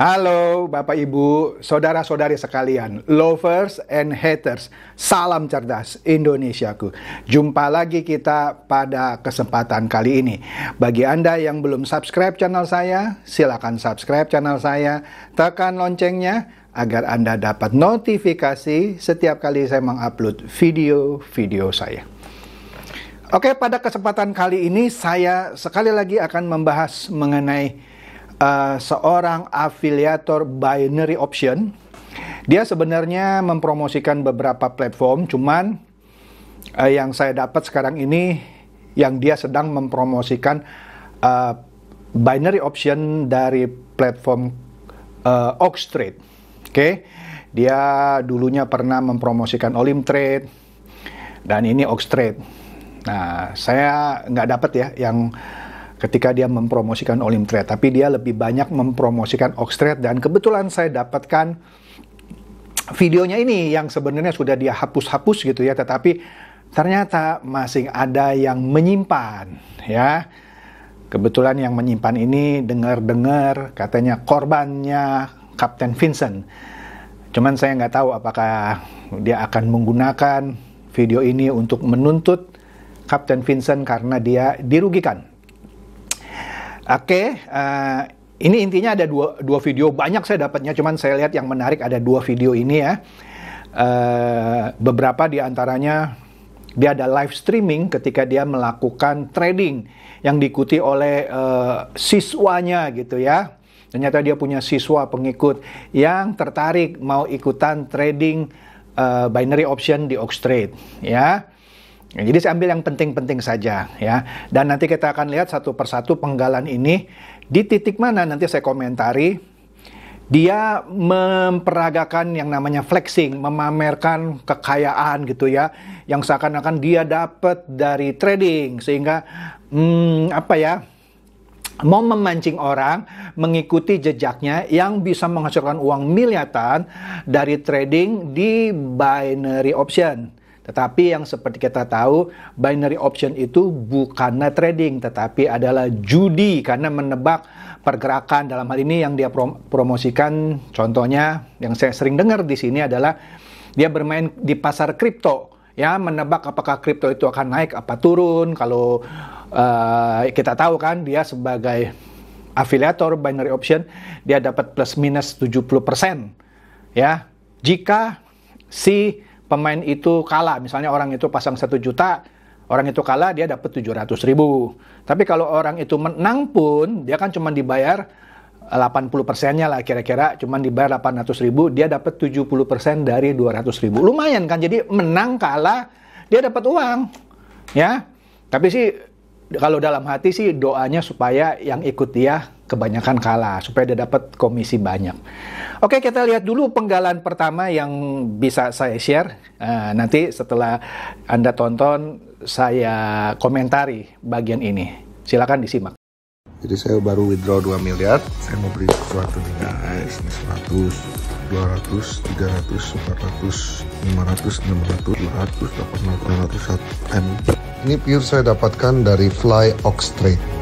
Halo Bapak Ibu, saudara-saudari sekalian, lovers and haters, salam cerdas Indonesiaku. Jumpa lagi kita pada kesempatan kali ini. Bagi Anda yang belum subscribe channel saya, silakan subscribe channel saya, tekan loncengnya agar Anda dapat notifikasi setiap kali saya mengupload video-video saya. Oke, pada kesempatan kali ini saya sekali lagi akan membahas mengenai seorang afiliator binary option. Dia sebenarnya mempromosikan beberapa platform, cuman yang saya dapat sekarang ini yang dia sedang mempromosikan binary option dari platform Oxtrade. Oke, dia dulunya pernah mempromosikan Olimtrade dan ini Oxtrade. Nah, saya nggak dapat ya yang ketika dia mempromosikan Olimtrade, tapi dia lebih banyak mempromosikan Oxtrade, dan kebetulan saya dapatkan videonya ini yang sebenarnya sudah dia hapus-hapus gitu ya, tetapi ternyata masih ada yang menyimpan ya. Kebetulan yang menyimpan ini dengar-dengar katanya korbannya Kapten Vincent. Cuman saya nggak tahu apakah dia akan menggunakan video ini untuk menuntut Kapten Vincent karena dia dirugikan. Oke, ini intinya ada dua video, banyak saya dapatnya, cuman saya lihat yang menarik ada dua video ini ya. Beberapa di antaranya dia ada live streaming ketika dia melakukan trading yang diikuti oleh siswanya gitu ya. Ternyata dia punya siswa pengikut yang tertarik mau ikutan trading binary option di Oxtrade ya. Jadi saya ambil yang penting-penting saja ya. Dan nanti kita akan lihat satu persatu penggalan ini di titik mana nanti saya komentari. Dia memperagakan yang namanya flexing, memamerkan kekayaan gitu ya, yang seakan-akan dia dapat dari trading, sehingga mau memancing orang mengikuti jejaknya yang bisa menghasilkan uang miliaran dari trading di binary option. Tetapi yang seperti kita tahu, binary option itu bukanlah trading, tetapi adalah judi karena menebak pergerakan. Dalam hal ini yang dia promosikan, contohnya yang saya sering dengar di sini adalah dia bermain di pasar kripto, ya, menebak apakah kripto itu akan naik apa turun. Kalau kita tahu kan dia sebagai afiliator binary option, dia dapat plus minus 70%, ya. Jika si pemain itu kalah, misalnya orang itu pasang 1 juta, orang itu kalah, dia dapat 700.000. Tapi kalau orang itu menang pun, dia kan cuma dibayar 80%-nya lah kira-kira, cuma dibayar 800.000, dia dapat 70% dari 200.000. Lumayan kan, jadi menang kalah, dia dapat uang. Ya, tapi sih, kalau dalam hati sih doanya supaya yang ikut dia kebanyakan kalah, supaya dia dapat komisi banyak. Oke, kita lihat dulu penggalan pertama yang bisa saya share. Nanti setelah Anda tonton, saya komentari bagian ini. Silakan disimak. Jadi saya baru withdraw 2 miliar. Saya mau beli sesuatu nih guys. Ini 100, 200, 300, 400, 500, 600, 700, 800, 900, M. Ini pure saya dapatkan dari Fly Oxtrade.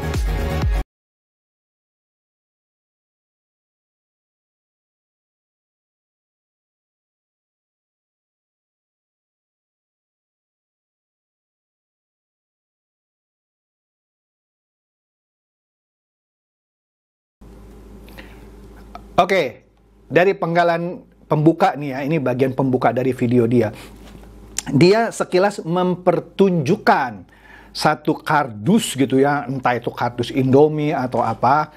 Oke, dari penggalan pembuka nih ya, ini bagian pembuka dari video dia. Dia sekilas mempertunjukkan satu kardus gitu ya, entah itu kardus Indomie atau apa,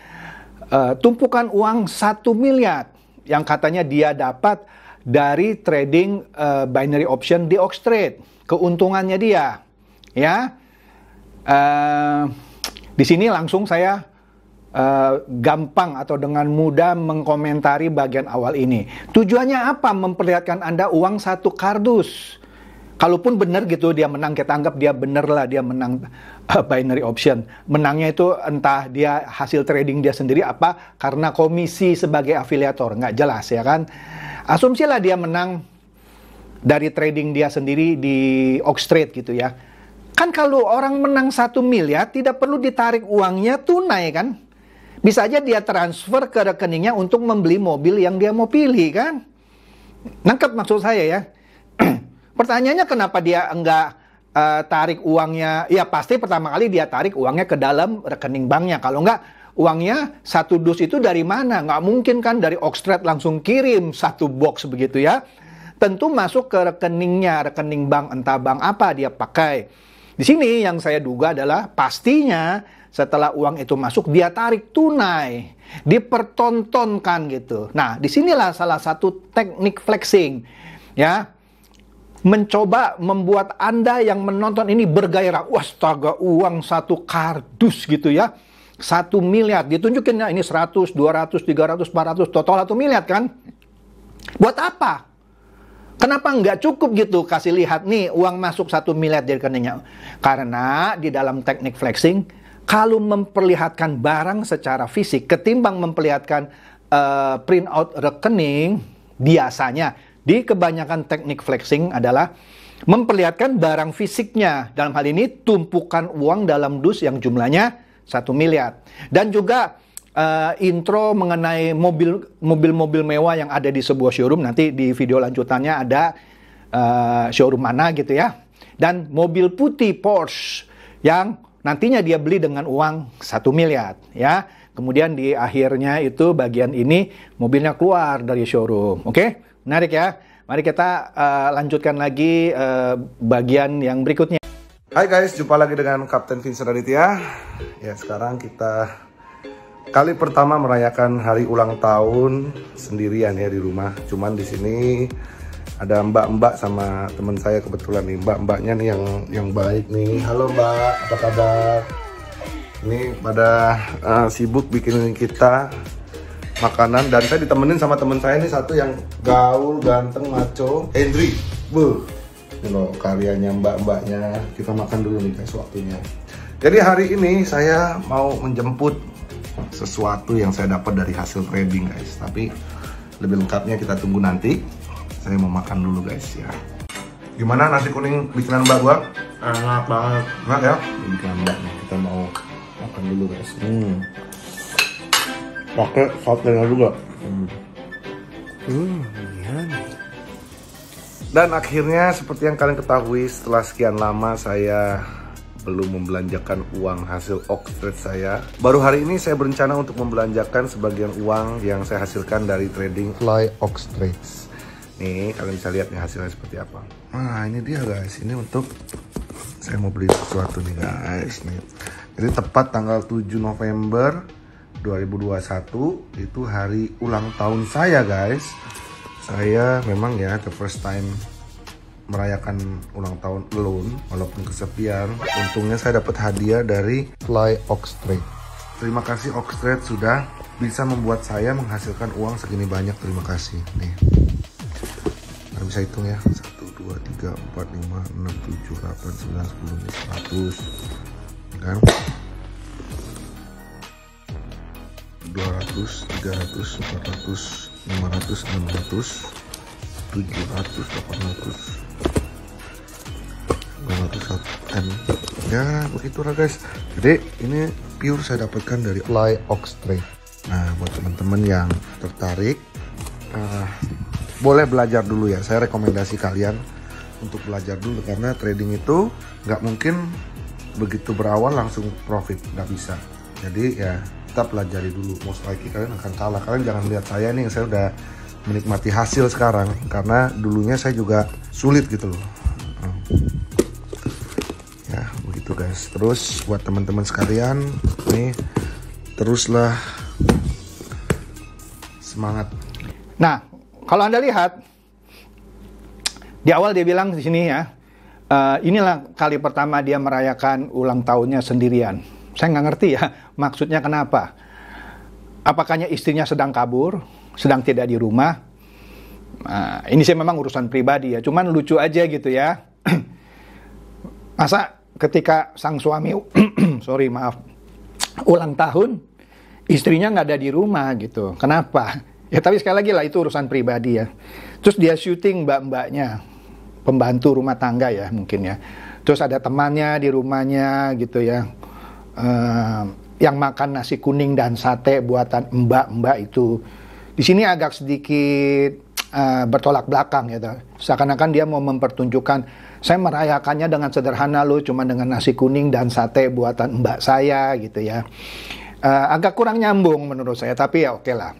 tumpukan uang 1 miliar yang katanya dia dapat dari trading binary option di Oxtrade. Keuntungannya dia, ya. Di sini langsung saya gampang atau dengan mudah mengkomentari bagian awal ini. Tujuannya apa? Memperlihatkan Anda uang 1 kardus. Kalaupun benar gitu dia menang, kita anggap dia benar lah, dia menang binary option. Menangnya itu entah dia hasil trading dia sendiri apa karena komisi sebagai afiliator, nggak jelas ya kan. Asumsilah dia menang dari trading dia sendiri di Oxtrade gitu ya. Kan kalau orang menang 1 miliar tidak perlu ditarik uangnya tunai kan. Bisa aja dia transfer ke rekeningnya untuk membeli mobil yang dia mau pilih kan. Nangkep maksud saya ya. Pertanyaannya kenapa dia enggak tarik uangnya? Ya pasti pertama kali dia tarik uangnya ke dalam rekening banknya. Kalau enggak, uangnya satu dus itu dari mana? Nggak mungkin kan dari Oxtrade langsung kirim satu box begitu ya. Tentu masuk ke rekeningnya, rekening bank, entah bank apa dia pakai. Di sini yang saya duga adalah pastinya setelah uang itu masuk dia tarik tunai, dipertontonkan gitu. Nah, disinilah salah satu teknik flexing ya. Mencoba membuat Anda yang menonton ini bergairah. Wah, astaga, uang satu kardus gitu ya. 1 miliar. Ditunjukin ya, ini 100, 200, 300, 400, total 1 miliar kan? Buat apa? Kenapa nggak cukup gitu kasih lihat nih uang masuk 1 miliar dari rekeningnya? Karena di dalam teknik flexing, kalau memperlihatkan barang secara fisik ketimbang memperlihatkan print out rekening, biasanya di kebanyakan teknik flexing adalah memperlihatkan barang fisiknya. Dalam hal ini tumpukan uang dalam dus yang jumlahnya 1 miliar. Dan juga intro mengenai mobil-mobil mewah yang ada di sebuah showroom. Nanti di video lanjutannya ada showroom mana gitu ya. Dan mobil putih Porsche yang nantinya dia beli dengan uang 1 miliar ya. Kemudian di akhirnya itu bagian ini mobilnya keluar dari showroom. Oke? Menarik ya. Mari kita lanjutkan lagi bagian yang berikutnya. Hai guys, jumpa lagi dengan Kapten Vincent Aditya. Ya, sekarang kita kali pertama merayakan hari ulang tahun sendirian ya di rumah. Cuman di sini ada mbak-mbak sama teman saya kebetulan nih. Mbak-mbaknya nih yang baik nih. Halo Mbak, apa kabar? Ini pada sibuk bikinin kita makanan, dan saya ditemenin sama teman saya nih satu yang gaul, ganteng, maco, Hendry. Ini loh karyanya mbak-mbaknya. Kita makan dulu nih guys waktunya. Jadi hari ini saya mau menjemput sesuatu yang saya dapat dari hasil trading guys. Tapi lebih lengkapnya kita tunggu nanti. Saya mau makan dulu guys ya. Gimana nasi kuning bikinan mbak gua? Enak banget. Enak ya? Bikinan mbak nih. Kita mau makan dulu guys. Pakai satenya juga. Dan akhirnya seperti yang kalian ketahui, setelah sekian lama saya belum membelanjakan uang hasil Oxtrade saya. Baru hari ini saya berencana untuk membelanjakan sebagian uang yang saya hasilkan dari trading Fly Oxtrade. Nih kalian bisa lihat nih hasilnya seperti apa. Nah ini dia guys, ini untuk saya mau beli sesuatu nih guys. Nih. Jadi tepat tanggal 7 November 2021 itu hari ulang tahun saya guys. Saya memang ya the first time merayakan ulang tahun alone walaupun kesepian. Untungnya saya dapat hadiah dari Fly Oxtrade. Terima kasih Oxtrade sudah bisa membuat saya menghasilkan uang segini banyak. Terima kasih. Nih. Nah, bisa hitung ya. 1 2 3 4 5 6 7 8 9 10 100 kan? 200, 300, 400, 500, 600, 700, 800, 900 M. Ya begitulah guys. Jadi ini pure saya dapatkan dari Fly Oxtrade. Nah buat teman-teman yang tertarik, boleh belajar dulu ya. Saya rekomendasi kalian untuk belajar dulu, karena trading itu nggak mungkin begitu berawal langsung profit, nggak bisa. Jadi ya kita pelajari dulu, most likely kalian akan kalah. Kalian jangan lihat saya nih, saya udah menikmati hasil sekarang, karena dulunya saya juga sulit gitu loh. Ya begitu guys. Terus buat teman-teman sekalian nih, teruslah semangat. Nah kalau Anda lihat di awal dia bilang di sini ya, inilah kali pertama dia merayakan ulang tahunnya sendirian. Saya nggak ngerti ya maksudnya kenapa. Apakahnya istrinya sedang kabur, sedang tidak di rumah? Nah, ini sih memang urusan pribadi ya. Cuman lucu aja gitu ya. Masa ketika sang suami, ulang tahun, istrinya nggak ada di rumah gitu. Kenapa? Ya tapi sekali lagi lah itu urusan pribadi ya. Terus dia syuting mbak-mbaknya, pembantu rumah tangga ya mungkin ya. Terus ada temannya di rumahnya gitu ya. yang makan nasi kuning dan sate buatan mbak-mbak itu. Di sini agak sedikit bertolak belakang gitu. Seakan-akan dia mau mempertunjukkan, saya merayakannya dengan sederhana loh, cuma dengan nasi kuning dan sate buatan mbak saya gitu ya. Agak kurang nyambung menurut saya, tapi ya oke lah.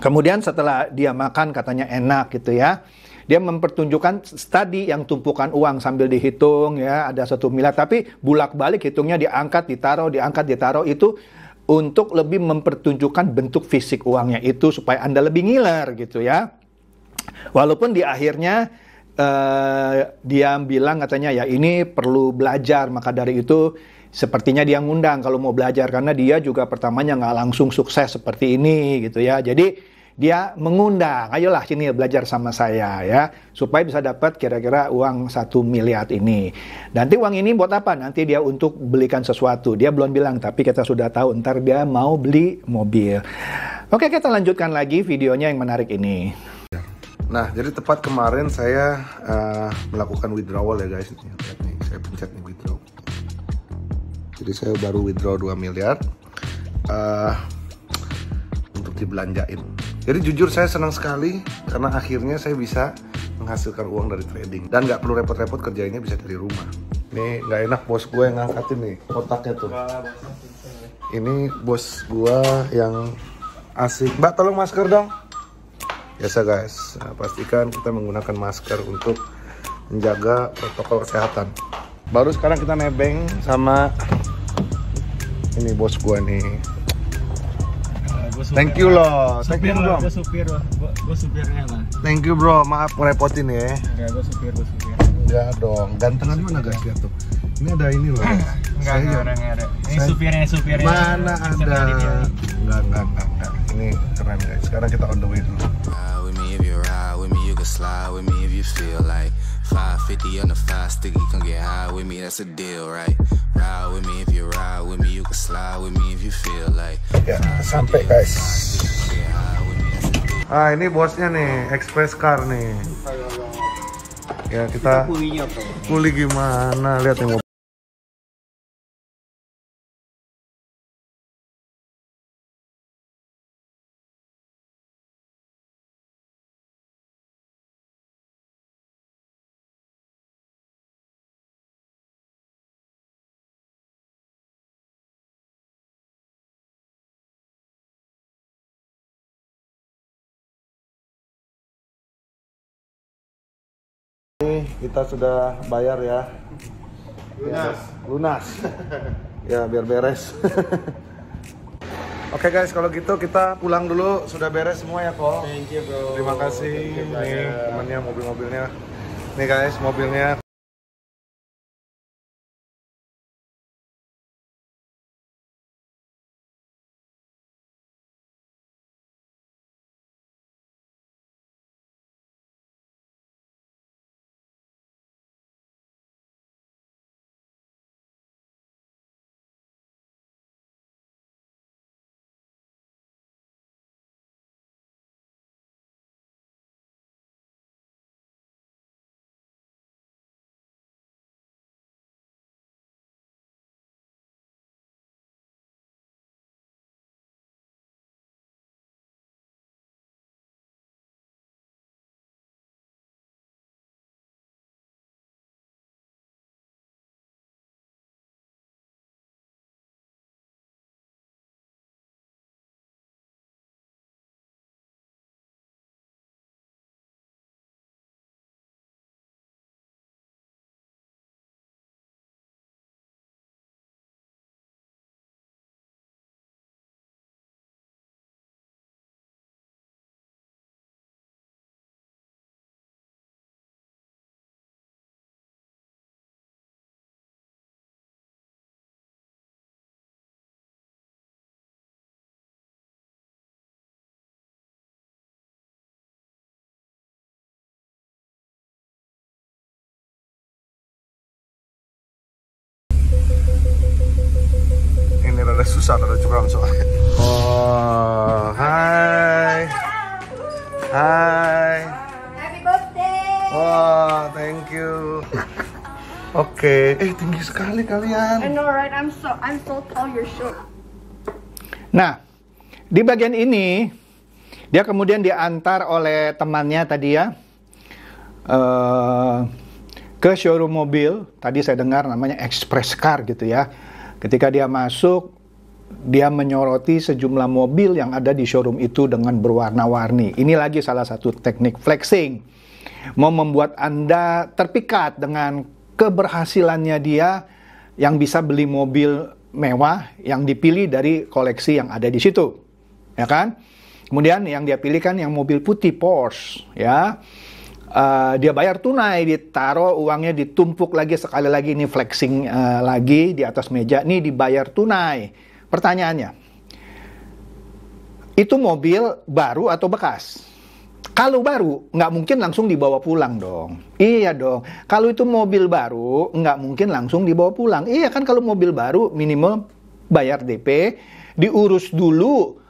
Kemudian setelah dia makan katanya enak gitu ya, dia mempertunjukkan tadi yang tumpukan uang sambil dihitung ya, ada 1 miliar, tapi bulak-balik hitungnya, diangkat ditaruh itu untuk lebih mempertunjukkan bentuk fisik uangnya itu supaya Anda lebih ngiler gitu ya. Walaupun di akhirnya dia bilang katanya ya ini perlu belajar, maka dari itu sepertinya dia ngundang kalau mau belajar, karena dia juga pertamanya nggak langsung sukses seperti ini gitu ya. Jadi dia mengundang, ayolah sini belajar sama saya ya, supaya bisa dapat kira-kira uang 1 miliar ini. Nanti uang ini buat apa? Nanti dia untuk belikan sesuatu. Dia belum bilang, tapi kita sudah tahu ntar dia mau beli mobil. Oke, kita lanjutkan lagi videonya yang menarik ini. Nah, jadi tepat kemarin saya melakukan withdrawal ya guys. Lihat nih, saya pencet nih withdraw. Jadi saya baru withdraw 2 miliar untuk dibelanjain. Jadi jujur saya senang sekali karena akhirnya saya bisa menghasilkan uang dari trading. Dan nggak perlu repot-repot, kerjainnya bisa dari rumah. Nih nggak enak bos gue yang ngangkatin nih kotaknya tuh. Ini bos gue yang asik. Mbak tolong masker dong. Biasa guys, nah, pastikan kita menggunakan masker untuk menjaga protokol kesehatan. Baru sekarang kita nebeng sama ini bos gua nih. Thank you loh, thank you bro. Gue supirnya lah. Thank you bro, maaf ngerepotin ya. Enggak, gue supir. Enggak dong, gantengan mana guys, lihat tuh. Ini ada ini loh. Enggak ada. Ini supirnya. Mana ada? Enggak. Ini keren guys. Sekarang kita on the way dulu. Slide with me if you feel like 550 on the 5 sticky, come get high with me, that's a deal, right? Ride with me if you ride with me, you can slide with me if you feel like. Ya, sampai guys. Ah, ini bosnya nih, Express Car nih. Ya, kita kuli gimana? Lihat nih. Kita sudah bayar ya. Lunas. Ya biar beres. Oke guys, kalau gitu kita pulang dulu. Sudah beres semua ya kok. Thank you bro. Terima kasih. Nih temannya mobil-mobilnya. Nih guys mobilnya. Ini rada susah, rada curam soalnya. Oh, hai. Happy birthday. Wah, thank you. Oke, tinggi sekali kalian. I know, right? I'm so tall. You're short. Nah, di bagian ini dia kemudian diantar oleh temannya tadi ya ke showroom mobil. Tadi saya dengar namanya Express Car gitu ya. Ketika dia masuk, dia menyoroti sejumlah mobil yang ada di showroom itu dengan berwarna-warni. Ini lagi salah satu teknik flexing. Mau membuat Anda terpikat dengan keberhasilannya dia yang bisa beli mobil mewah yang dipilih dari koleksi yang ada di situ. Ya kan? Kemudian yang dia pilih kan yang mobil putih Porsche, ya. Dia bayar tunai, ditaruh uangnya ditumpuk lagi sekali lagi, ini flexing lagi di atas meja, ini dibayar tunai. Pertanyaannya, itu mobil baru atau bekas? Kalau baru, nggak mungkin langsung dibawa pulang dong. Iya dong. Kalau itu mobil baru, nggak mungkin langsung dibawa pulang. Iya kan, kalau mobil baru minimal bayar DP, diurus dulu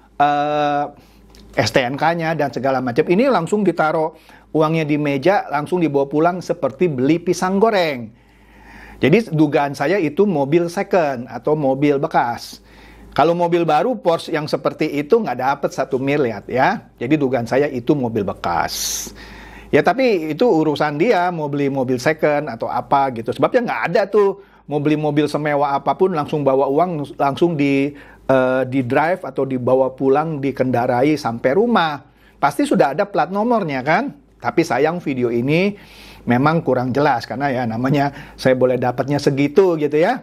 STNK-nya dan segala macam. Ini langsung ditaruh uangnya di meja, langsung dibawa pulang seperti beli pisang goreng. Jadi dugaan saya itu mobil second atau mobil bekas. Kalau mobil baru Porsche yang seperti itu nggak dapat 1 miliar ya. Jadi dugaan saya itu mobil bekas. Ya tapi itu urusan dia mau beli mobil second atau apa gitu. Sebabnya nggak ada tuh mau beli mobil semewah apapun langsung bawa uang langsung di drive atau dibawa pulang, dikendarai sampai rumah. Pasti sudah ada plat nomornya kan. Tapi sayang video ini memang kurang jelas karena ya namanya saya boleh dapatnya segitu gitu ya.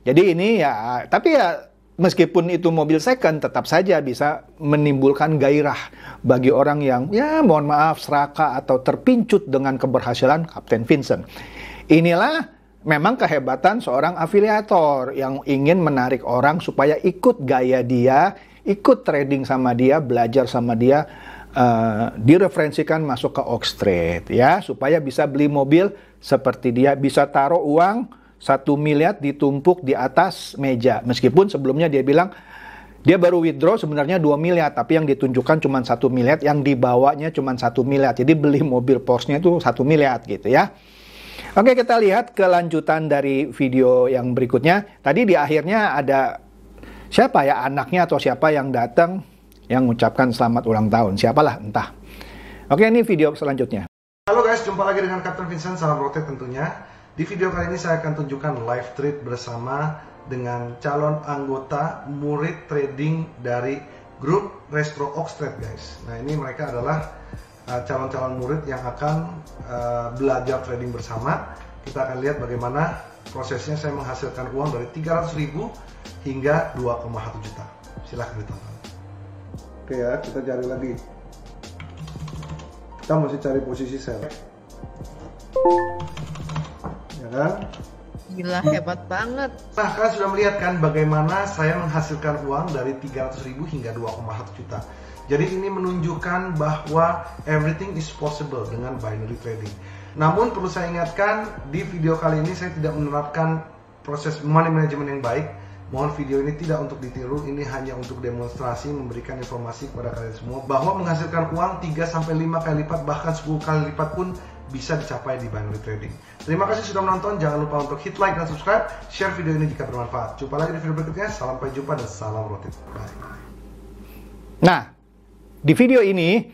Jadi ini ya, tapi ya meskipun itu mobil second, tetap saja bisa menimbulkan gairah bagi orang yang, ya mohon maaf, serakah atau terpincut dengan keberhasilan Kapten Vincent. Inilah memang kehebatan seorang afiliator yang ingin menarik orang supaya ikut gaya dia, ikut trading sama dia, belajar sama dia, direferensikan masuk ke Oxtrade, ya, supaya bisa beli mobil seperti dia, bisa taruh uang 1 miliar ditumpuk di atas meja. Meskipun sebelumnya dia bilang dia baru withdraw sebenarnya 2 miliar, tapi yang ditunjukkan cuma 1 miliar, yang dibawanya cuma 1 miliar. Jadi beli mobil Porsche-nya itu 1 miliar gitu ya. Oke, kita lihat kelanjutan dari video yang berikutnya. Tadi di akhirnya ada siapa ya, anaknya atau siapa yang datang yang mengucapkan selamat ulang tahun. Siapalah entah. Oke, ini video selanjutnya. Halo guys, jumpa lagi dengan Kapten Vincent, salam rotate tentunya. Di video kali ini saya akan tunjukkan live trade bersama dengan calon anggota murid trading dari grup Retro Oxtrade guys. Nah ini mereka adalah calon-calon murid yang akan belajar trading bersama. Kita akan lihat bagaimana prosesnya saya menghasilkan uang dari 300.000 hingga 2,1 juta. Silahkan ditonton. Oke ya, kita cari lagi. Kita masih cari posisi sell. Ya kan? Gila, hebat banget. Nah, kalian sudah melihat kan bagaimana saya menghasilkan uang dari 300.000 hingga 2,1 juta. Jadi ini menunjukkan bahwa everything is possible dengan binary trading. Namun perlu saya ingatkan, di video kali ini saya tidak menerapkan proses money management yang baik. Mohon video ini tidak untuk ditiru, ini hanya untuk demonstrasi, memberikan informasi kepada kalian semua bahwa menghasilkan uang 3-5 kali lipat, bahkan 10 kali lipat pun bisa dicapai di binary trading. Terima kasih sudah menonton, jangan lupa untuk hit like dan subscribe, share video ini jika bermanfaat. Jumpa lagi di video berikutnya, sampai jumpa dan salam rotate. Bye. Nah, di video ini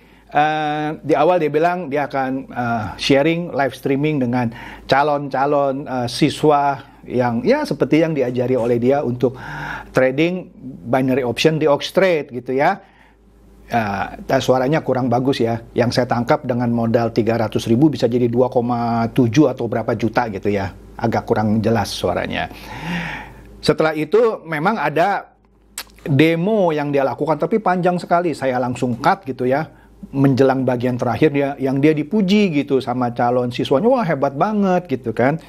di awal dia bilang dia akan sharing live streaming dengan calon-calon siswa yang ya seperti yang diajari oleh dia untuk trading binary option di Oxtrade gitu ya. Suaranya kurang bagus ya. Yang saya tangkap dengan modal 300.000 bisa jadi 2,7 atau berapa juta gitu ya. Agak kurang jelas suaranya. Setelah itu memang ada demo yang dia lakukan tapi panjang sekali. Saya langsung cut gitu ya. Menjelang bagian terakhir yang dia dipuji gitu sama calon siswanya, wah hebat banget gitu kan.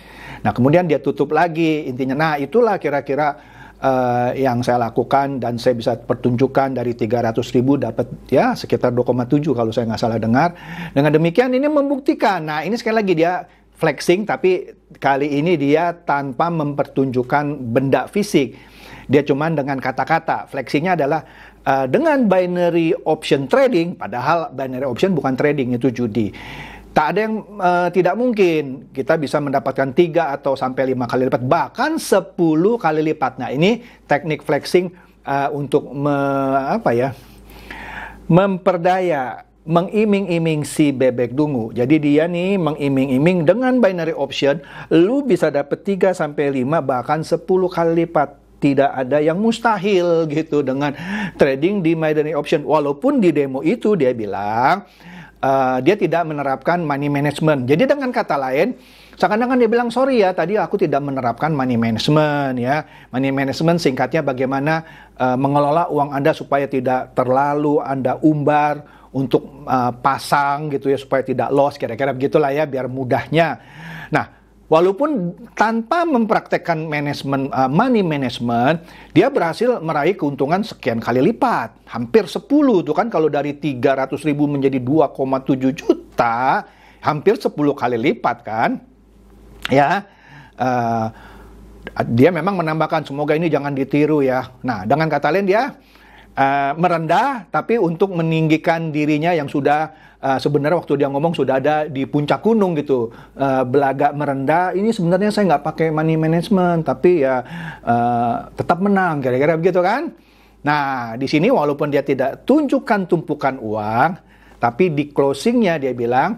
Nah kemudian dia tutup lagi intinya. Nah itulah kira-kira yang saya lakukan dan saya bisa pertunjukkan dari 300.000 dapat ya sekitar 2,7 kalau saya nggak salah dengar. Dengan demikian ini membuktikan. Nah ini sekali lagi dia flexing tapi kali ini dia tanpa mempertunjukkan benda fisik. Dia cuman dengan kata-kata. Flexingnya adalah dengan binary option trading, padahal binary option bukan trading, itu judi. Tak ada yang tidak mungkin kita bisa mendapatkan 3 atau sampai 5 kali lipat, bahkan 10 kali lipat. Nah ini teknik flexing untuk memperdaya, mengiming-iming si bebek dungu. Jadi dia nih mengiming-iming dengan binary option, lu bisa dapat 3-5 bahkan 10 kali lipat. Tidak ada yang mustahil gitu dengan trading di binary option. Walaupun di demo itu dia bilang dia tidak menerapkan money management. Jadi dengan kata lain, seakan-akan dia bilang, sorry ya, tadi aku tidak menerapkan money management ya. Money management singkatnya bagaimana mengelola uang Anda supaya tidak terlalu Anda umbar untuk pasang gitu ya, supaya tidak loss, kira-kira begitulah ya, biar mudahnya. Nah, walaupun tanpa mempraktekkan money management, dia berhasil meraih keuntungan sekian kali lipat. Hampir 10 tuh kan, kalau dari 300.000 menjadi 2,7 juta, hampir 10 kali lipat kan. Ya, dia memang menambahkan, semoga ini jangan ditiru ya. Nah, dengan kata lain dia merendah, tapi untuk meninggikan dirinya yang sudah sebenarnya waktu dia ngomong sudah ada di puncak gunung gitu, belagak merendah. Ini sebenarnya saya nggak pakai money management, tapi ya tetap menang, kira-kira begitu kan. Nah, di sini walaupun dia tidak tunjukkan tumpukan uang, tapi di closingnya dia bilang,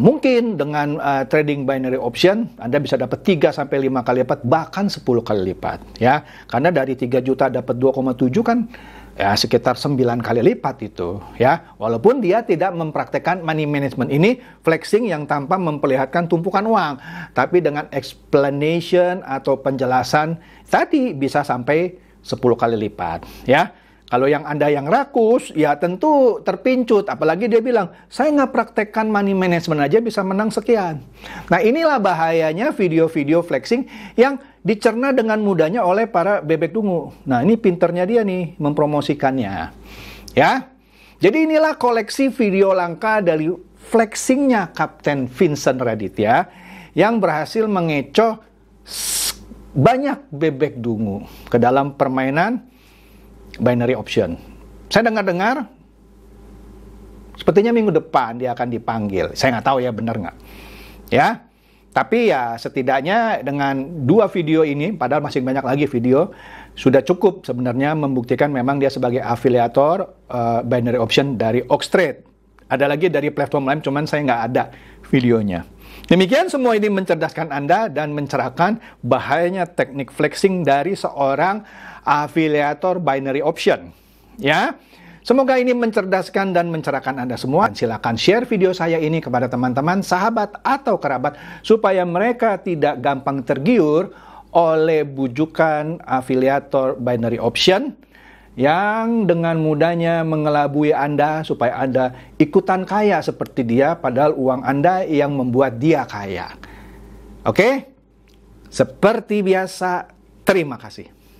mungkin dengan trading binary option Anda bisa dapat 3-5 kali lipat, bahkan 10 kali lipat ya. Karena dari 3 juta dapat 2,7 kan ya sekitar 9 kali lipat itu ya. Walaupun dia tidak mempraktekkan money management ini, flexing yang tanpa memperlihatkan tumpukan uang, tapi dengan explanation atau penjelasan tadi bisa sampai 10 kali lipat ya. Kalau yang Anda yang rakus, ya tentu terpincut. Apalagi dia bilang, saya nggak praktekkan money management aja bisa menang sekian. Nah, inilah bahayanya video-video flexing yang dicerna dengan mudahnya oleh para bebek dungu. Nah, ini pinternya dia nih mempromosikannya. Ya, jadi inilah koleksi video langka dari flexingnya Kapten Vincent Raditya yang berhasil mengecoh banyak bebek dungu ke dalam permainan binary option. Saya dengar-dengar sepertinya minggu depan dia akan dipanggil. Saya nggak tahu ya, benar nggak ya. Tapi ya setidaknya dengan 2 video ini, padahal masih banyak lagi video, sudah cukup sebenarnya membuktikan memang dia sebagai afiliator binary option dari Oxtrade. Ada lagi dari platform lain, cuman saya nggak ada videonya. Demikian, semua ini mencerdaskan Anda dan mencerahkan bahayanya teknik flexing dari seorang afiliator binary option. Ya, semoga ini mencerdaskan dan mencerahkan Anda semua. Silakan share video saya ini kepada teman-teman, sahabat atau kerabat supaya mereka tidak gampang tergiur oleh bujukan afiliator binary option yang dengan mudahnya mengelabui Anda supaya Anda ikutan kaya seperti dia, padahal uang Anda yang membuat dia kaya. Oke? Seperti biasa, terima kasih.